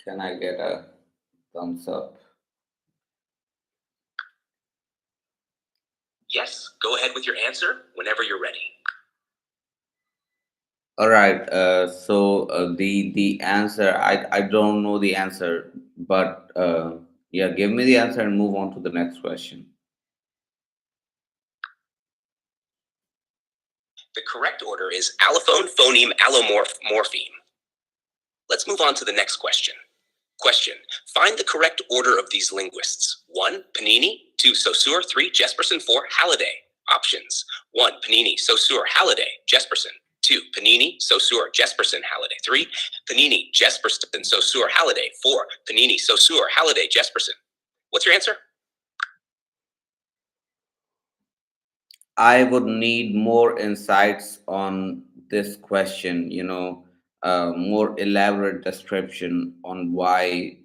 Can I get a thumbs up? Yes, go ahead with your answer whenever you're ready. All right. The answer, I don't know the answer, but yeah, give me the answer and move on to the next question. The correct order is allophone, phoneme, allomorph, morpheme. Let's move on to the next question. Question. Find the correct order of these linguists. 1. Panini. 2. Saussure. 3. Jesperson. 4. Halliday. Options. 1. Panini, Saussure, Halliday, Jesperson. 2. Panini, Saussure, Jesperson, Halliday. 3. Panini, Jesperson, Saussure, Halliday. 4. Panini, Saussure, Halliday, Jesperson. What's your answer? I would need more insights on this question, more elaborate description on why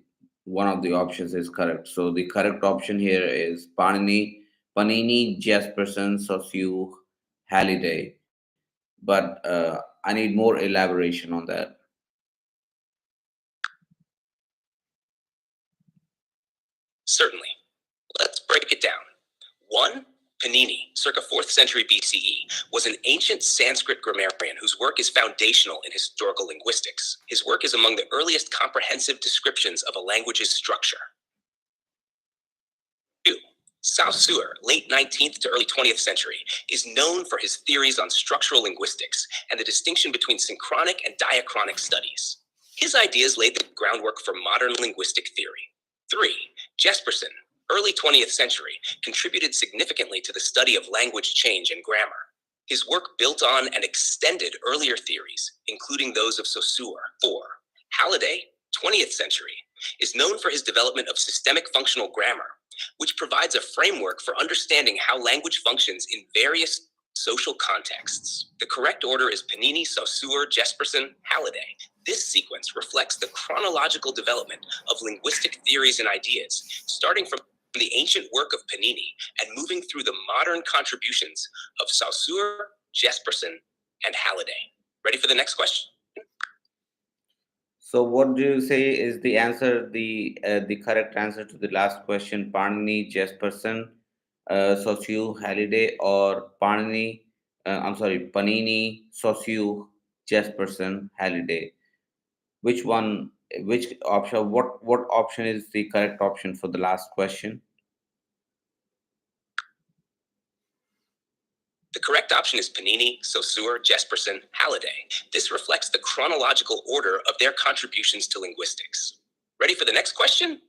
one of the options is correct. So the correct option here is Panini, Jesperson, Saussure, Halliday. But I need more elaboration on that. Certainly. Let's break it down. 1. Panini, circa 4th century BCE, was an ancient Sanskrit grammarian whose work is foundational in historical linguistics. His work is among the earliest comprehensive descriptions of a language's structure. 2. Saussure, late 19th to early 20th century, is known for his theories on structural linguistics and the distinction between synchronic and diachronic studies. His ideas laid the groundwork for modern linguistic theory. 3. Jesperson, early 20th century, contributed significantly to the study of language change and grammar. His work built on and extended earlier theories, including those of Saussure. 4. Halliday, 20th century, is known for his development of systemic functional grammar, which provides a framework for understanding how language functions in various social contexts. The correct order is Panini, Saussure, Jesperson, Halliday. This sequence reflects the chronological development of linguistic theories and ideas, starting from the ancient work of Panini and moving through the modern contributions of Saussure, Jesperson, and Halliday. Ready for the next question? So what do you say is the answer, the correct answer to the last question? Panini, Jesperson, Saussure, Halliday, or Panini, Saussure, Jesperson, Halliday. Which one? Which option? What option is the correct option for the last question? The correct option is Panini, Saussure, Jesperson, Halliday. This reflects the chronological order of their contributions to linguistics. Ready for the next question?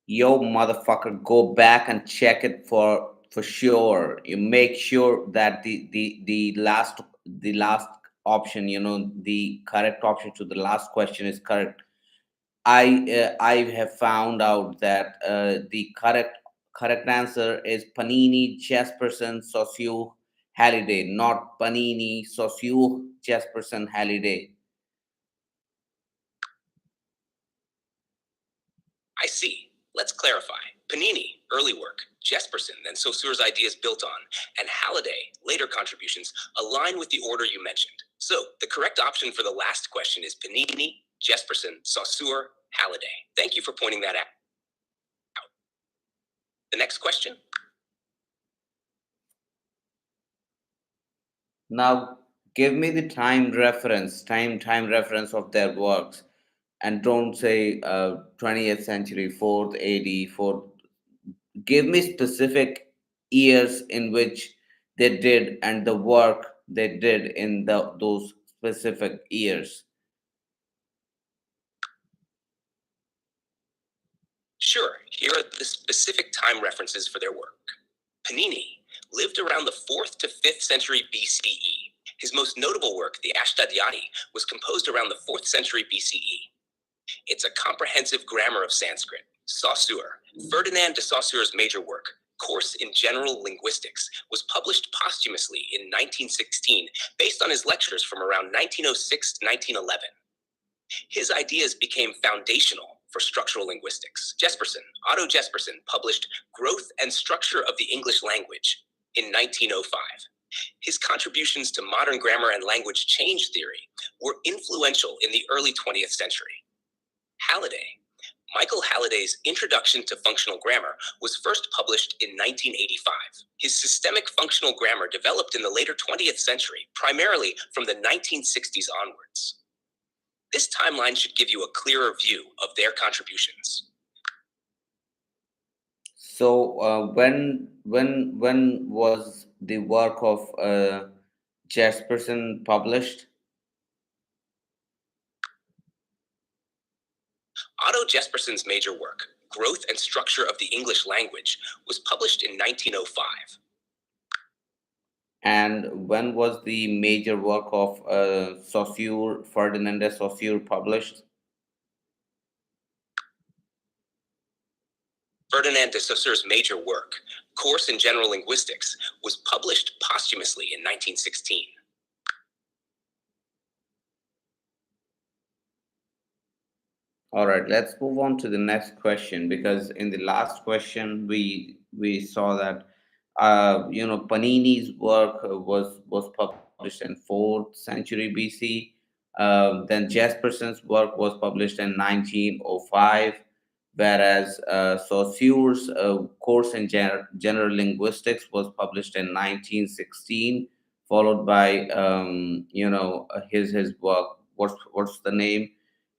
Yo, motherfucker, go back and check it for sure. You make sure that the last option, the correct option to the last question is correct. I have found out that the correct answer is Panini, Jesperson, Saussure, Halliday, not Panini, Saussure, Jesperson, Halliday. I see. Let's clarify. Panini, early work, Jesperson, then Saussure's ideas built on, and Halliday, later contributions, align with the order you mentioned. So, the correct option for the last question is Panini, Jesperson, Saussure, Halliday. Thank you for pointing that out. The next question? Now give me the time reference of their works, and don't say 20th century, 4th AD, 4th. Give me specific years in which they did and the work they did in those specific years. Sure, here are the specific time references for their work. Panini lived around the 4th to 5th century BCE. His most notable work, the Ashtadhyani, was composed around the 4th century BCE. It's a comprehensive grammar of Sanskrit. Saussure, Ferdinand de Saussure's major work, Course in General Linguistics, was published posthumously in 1916 based on his lectures from around 1906 to 1911. His ideas became foundational for structural linguistics. Jesperson, Otto Jesperson, published Growth and Structure of the English Language in 1905. His contributions to modern grammar and language change theory were influential in the early 20th century. Halliday. Michael Halliday's Introduction to Functional Grammar was first published in 1985. His systemic functional grammar developed in the later 20th century, primarily from the 1960s onwards. This timeline should give you a clearer view of their contributions. So when was the work of Jesperson published? Otto Jesperson's major work, Growth and Structure of the English Language, was published in 1905. And when was the major work of Saussure, Ferdinand de Saussure published? Ferdinand de Saussure's major work, Course in General Linguistics, was published posthumously in 1916. All right, let's move on to the next question, because in the last question we saw that Panini's work was published in 4th century BC. Then Jesperson's work was published in 1905, whereas Saussure's Course in General Linguistics was published in 1916, followed by his work. What's the name?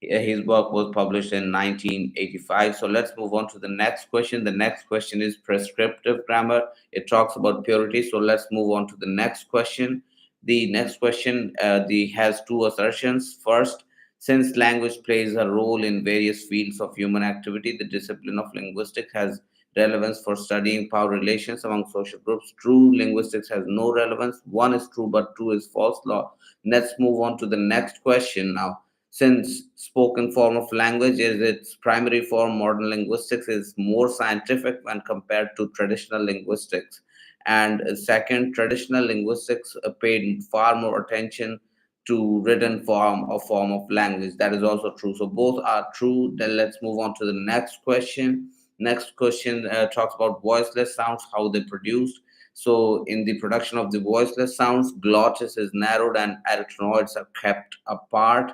His work was published in 1985. So let's move on to the next question. The next question is prescriptive grammar. It talks about purity. So let's move on to the next question. The next question has two assertions. First, since language plays a role in various fields of human activity, the discipline of linguistics has relevance for studying power relations among social groups. True, linguistics has no relevance. One is true, but two is false. Law. Let's move on to the next question now. Since spoken form of language is its primary form, modern linguistics is more scientific when compared to traditional linguistics. And second, traditional linguistics paid far more attention to written form or form of language. That is also true. So both are true. Then let's move on to the next question. Next question talks about voiceless sounds, how they produced. So in the production of the voiceless sounds, glottis is narrowed and arytenoids are kept apart.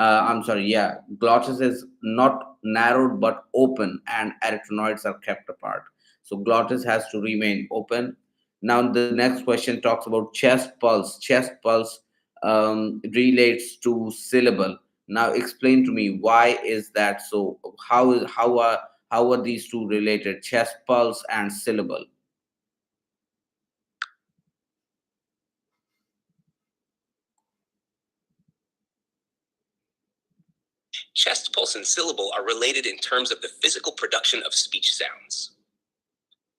I'm sorry, yeah, glottis is not narrowed but open, and arytenoids are kept apart. So glottis has to remain open. Now the next question talks about chest pulse. Chest pulse relates to syllable. Now explain to me, why is that so? How are these two related? Chest pulse and syllable. Chest pulse and syllable are related in terms of the physical production of speech sounds.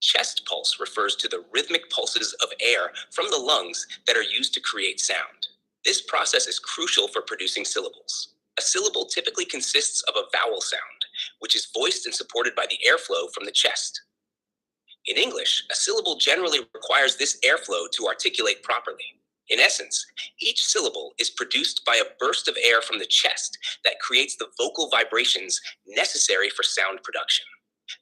Chest pulse refers to the rhythmic pulses of air from the lungs that are used to create sound. This process is crucial for producing syllables. A syllable typically consists of a vowel sound, which is voiced and supported by the airflow from the chest. In English, a syllable generally requires this airflow to articulate properly. In essence, each syllable is produced by a burst of air from the chest that creates the vocal vibrations necessary for sound production.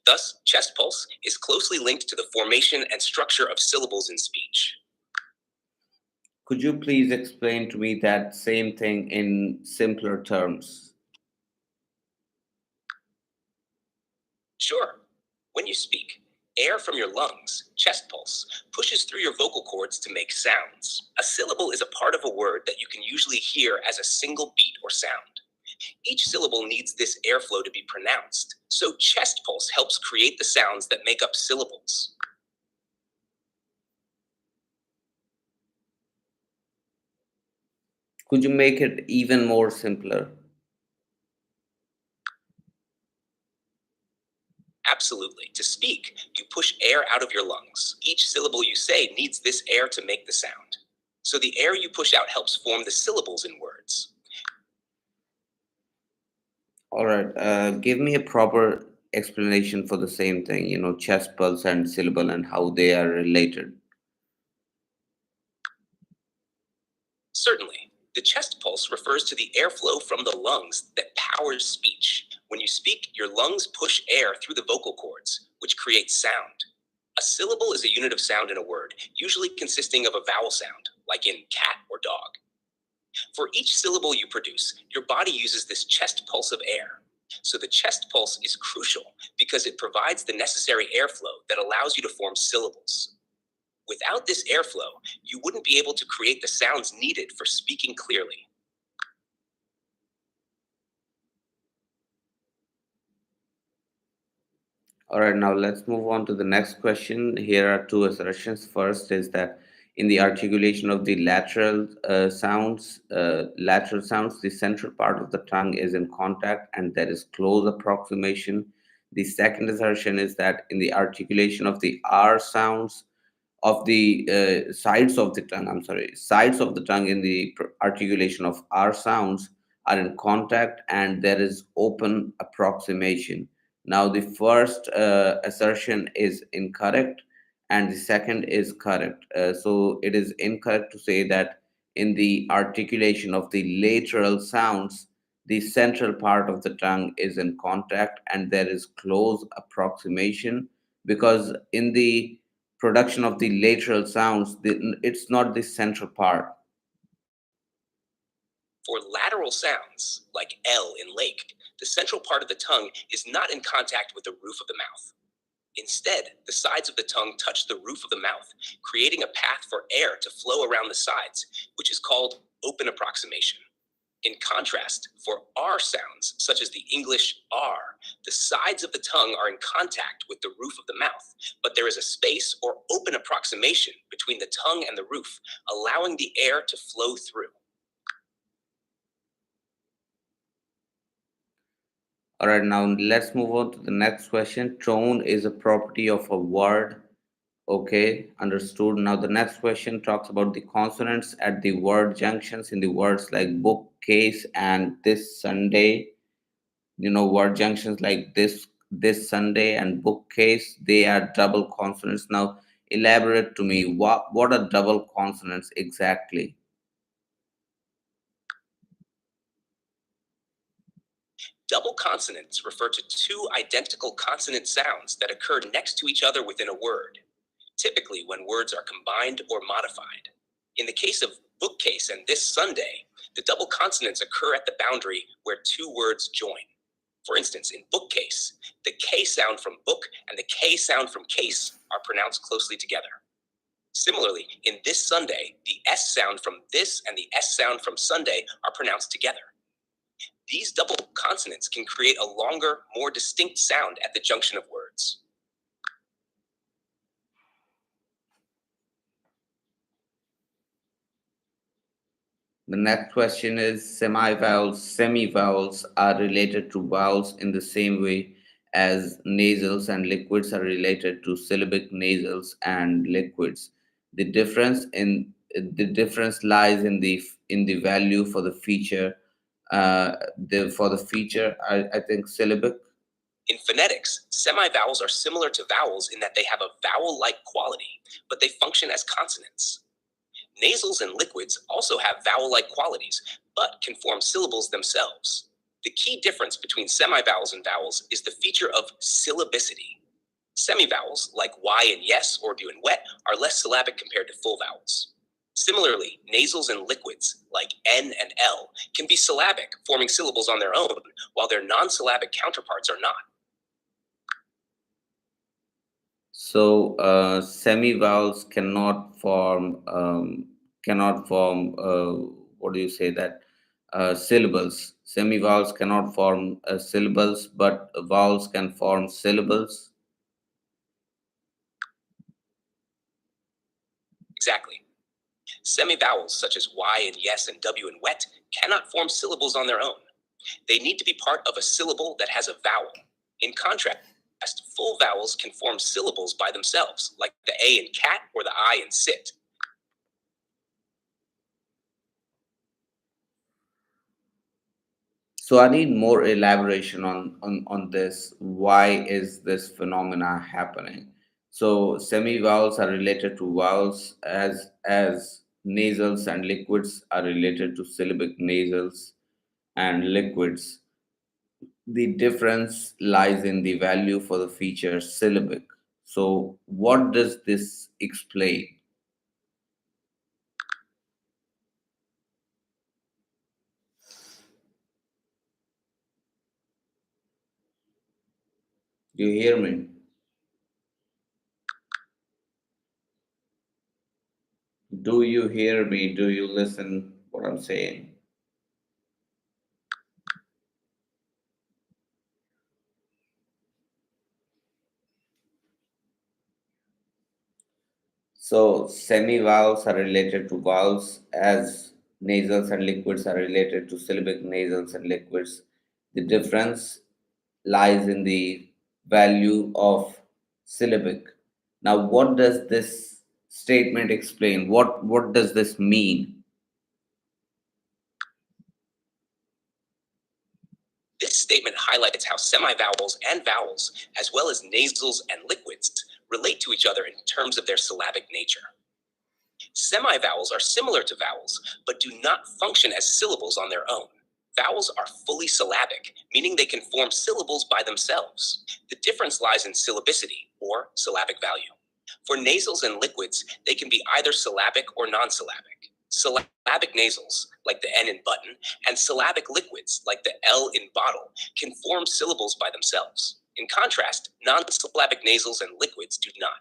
Thus, chest pulse is closely linked to the formation and structure of syllables in speech. Could you please explain to me that same thing in simpler terms? Sure. When you speak, air from your lungs, chest pulse, pushes through your vocal cords to make sounds. A syllable is a part of a word that you can usually hear as a single beat or sound. Each syllable needs this airflow to be pronounced, so chest pulse helps create the sounds that make up syllables. Could you make it even more simpler? Absolutely. To speak, you push air out of your lungs. Each syllable you say needs this air to make the sound. So the air you push out helps form the syllables in words. All right. Give me a proper explanation for the same thing, chest pulse and syllable and how they are related. Certainly. The chest pulse refers to the airflow from the lungs that powers speech. When you speak, your lungs push air through the vocal cords, which creates sound. A syllable is a unit of sound in a word, usually consisting of a vowel sound, like in cat or dog. For each syllable you produce, your body uses this chest pulse of air. So the chest pulse is crucial because it provides the necessary airflow that allows you to form syllables. Without this airflow, you wouldn't be able to create the sounds needed for speaking clearly. All right, now let's move on to the next question. Here are two assertions. First is that in the articulation of the lateral sounds, the central part of the tongue is in contact and there is close approximation. The second assertion is that in the articulation of the R sounds, of the sides of the tongue, I'm sorry, sides of the tongue in the articulation of R sounds are in contact and there is open approximation. Now, the first assertion is incorrect and the second is correct. So, it is incorrect to say that in the articulation of the lateral sounds, the central part of the tongue is in contact and there is close approximation, because in the production of the lateral sounds, it's not the central part. For lateral sounds, like L in lake, the central part of the tongue is not in contact with the roof of the mouth. Instead, the sides of the tongue touch the roof of the mouth, creating a path for air to flow around the sides, which is called open approximation. In contrast, for R sounds, such as the English R, the sides of the tongue are in contact with the roof of the mouth, but there is a space or open approximation between the tongue and the roof, allowing the air to flow through. All right, now let's move on to the next question. Tone is a property of a word. Okay, understood. Now the next question talks about the consonants at the word junctions in the words like bookcase and this Sunday. Word junctions like this Sunday and bookcase, they are double consonants. Now elaborate to me, what are double consonants exactly? Double consonants refer to two identical consonant sounds that occur next to each other within a word, typically when words are combined or modified. In the case of bookcase and this Sunday, the double consonants occur at the boundary where two words join. For instance, in bookcase, the K sound from book and the K sound from case are pronounced closely together. Similarly, in this Sunday, the S sound from this and the S sound from Sunday are pronounced together. These double consonants can create a longer, more distinct sound at the junction of words. The next question is semi-vowels. Semi-vowels are related to vowels in the same way as nasals and liquids are related to syllabic nasals and liquids. The difference lies in the value for the feature. I think syllabic. In phonetics, semivowels are similar to vowels in that they have a vowel-like quality, but they function as consonants. Nasals and liquids also have vowel-like qualities, but can form syllables themselves. The key difference between semivowels and vowels is the feature of syllabicity. Semivowels, like y and yes or bu and wet, are less syllabic compared to full vowels. Similarly, nasals and liquids, like n and l, can be syllabic, forming syllables on their own, while their non-syllabic counterparts are not. So semi-vowels cannot form what do you say that syllables. Semi-vowels cannot form syllables, but vowels can form syllables. Exactly. Semivowels, such as y and yes and w and wet, cannot form syllables on their own. They need to be part of a syllable that has a vowel. In contrast, full vowels can form syllables by themselves, like the A in cat or the I in sit. So I need more elaboration on this. Why is this phenomena happening? So semi-vowels are related to vowels as nasals and liquids are related to syllabic nasals and liquids. The difference lies in the value for the feature syllabic. So, what does this explain? You hear me? Do you hear me? Do you listen what I'm saying? So semi-vowels are related to vowels as nasals and liquids are related to syllabic nasals and liquids. The difference lies in the value of syllabic. Now, what does this statement explain? What does this mean? This statement highlights how semivowels and vowels, as well as nasals and liquids, relate to each other in terms of their syllabic nature. Semivowels are similar to vowels, but do not function as syllables on their own. Vowels are fully syllabic, meaning they can form syllables by themselves. The difference lies in syllabicity, or syllabic value. For nasals and liquids, they can be either syllabic or non-syllabic. Syllabic nasals, like the N in button, and syllabic liquids, like the L in bottle, can form syllables by themselves. In contrast, non-syllabic nasals and liquids do not.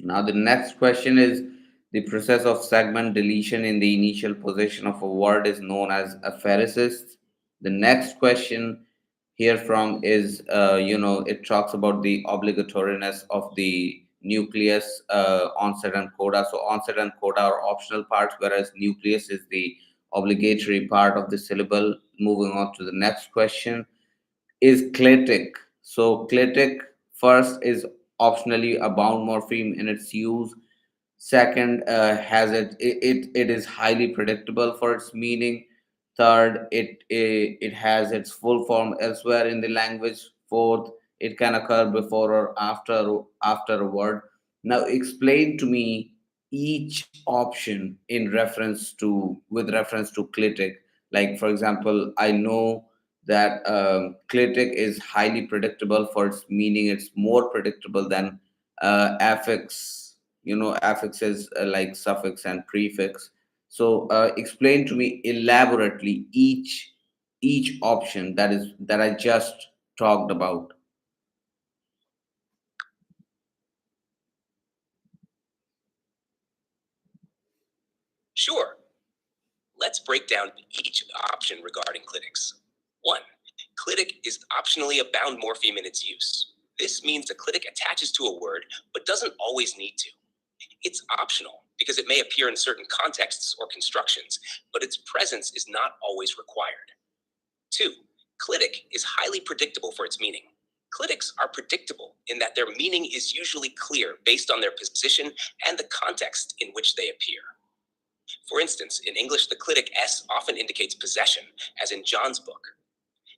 Now, the next question is the process of segment deletion in the initial position of a word is known as apheresis. The next question here from is, it talks about the obligatoriness of the nucleus, onset, and coda. So, onset and coda are optional parts, whereas nucleus is the obligatory part of the syllable. Moving on to the next question is clitic. So clitic first is optionally a bound morpheme in its use. Second, has it is highly predictable for its meaning. Third, it has its full form elsewhere in the language. Fourth, it can occur before or after a word. Now explain to me each option in reference to with reference to clitic. Like for example, I know that clitic is highly predictable for its meaning. It's more predictable than affix. Affixes like suffix and prefix. So explain to me elaborately each option that I just talked about. Sure, let's break down each option regarding clitics. 1. Clitic is optionally a bound morpheme in its use. This means a clitic attaches to a word but doesn't always need to. It's optional because it may appear in certain contexts or constructions, but its presence is not always required. 2. Clitic is highly predictable for its meaning. Clitics are predictable in that their meaning is usually clear based on their position and the context in which they appear. For instance, in English, the clitic S often indicates possession, as in John's book.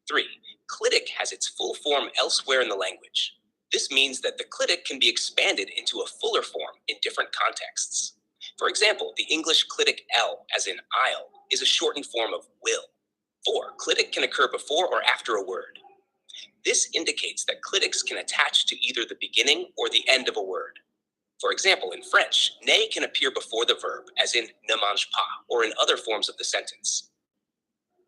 3. Clitic has its full form elsewhere in the language. This means that the clitic can be expanded into a fuller form in different contexts. For example, the English clitic L, as in I'll, is a shortened form of will. 4. Clitic can occur before or after a word. This indicates that clitics can attach to either the beginning or the end of a word. For example, in French, ne can appear before the verb, as in ne mange pas, or in other forms of the sentence.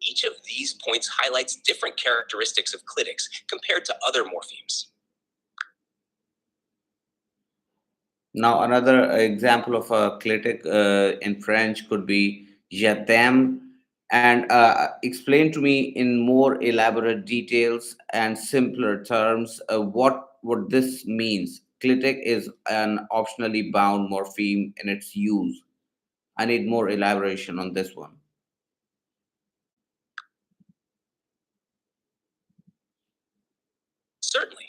Each of these points highlights different characteristics of clitics compared to other morphemes. Now, another example of a clitic in French could be je t'aime. And explain to me in more elaborate details and simpler terms what this means. Clitic is an optionally bound morpheme in its use. I need more elaboration on this one. Certainly,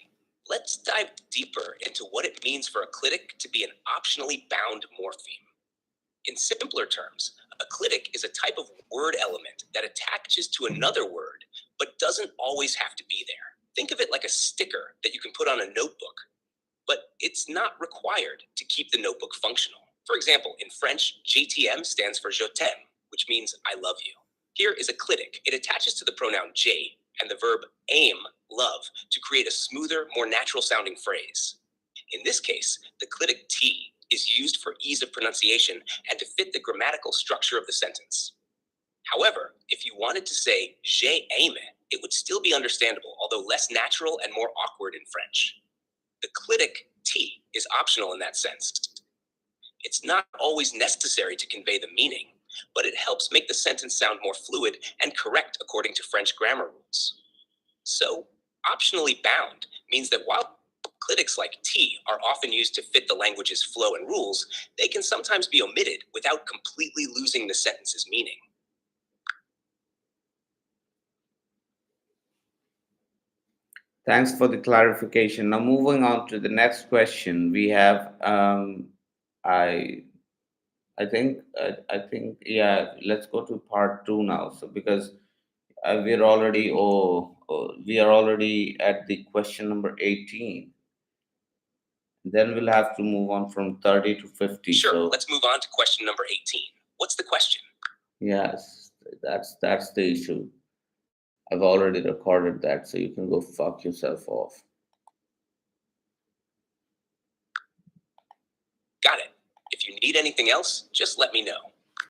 let's dive deeper into what it means for a clitic to be an optionally bound morpheme. In simpler terms, a clitic is a type of word element that attaches to another word but doesn't always have to be there. Think of it like a sticker that you can put on a notebook, but it's not required to keep the notebook functional. For example, in French, JTM stands for je t'aime, which means I love you. Here is a clitic. It attaches to the pronoun j and the verb aim, love, to create a smoother, more natural sounding phrase. In this case, the clitic t is used for ease of pronunciation and to fit the grammatical structure of the sentence. However, if you wanted to say j'ai aimé, it would still be understandable, although less natural and more awkward in French. The clitic t is optional in that sense. It's not always necessary to convey the meaning, but it helps make the sentence sound more fluid and correct according to French grammar rules. So, optionally bound means that while clitics like T are often used to fit the language's flow and rules, they can sometimes be omitted without completely losing the sentence's meaning. Thanks for the clarification. Now, moving on to the next question, we have I I think yeah. Let's go to part two now. So because we are already at the question number 18. Then we'll have to move on from 30 to 50. Sure, So let's move on to question number 18. What's the question? yes, that's the issue. I've already recorded that, so you can go fuck yourself off. Got it. If you need anything else, just let me know.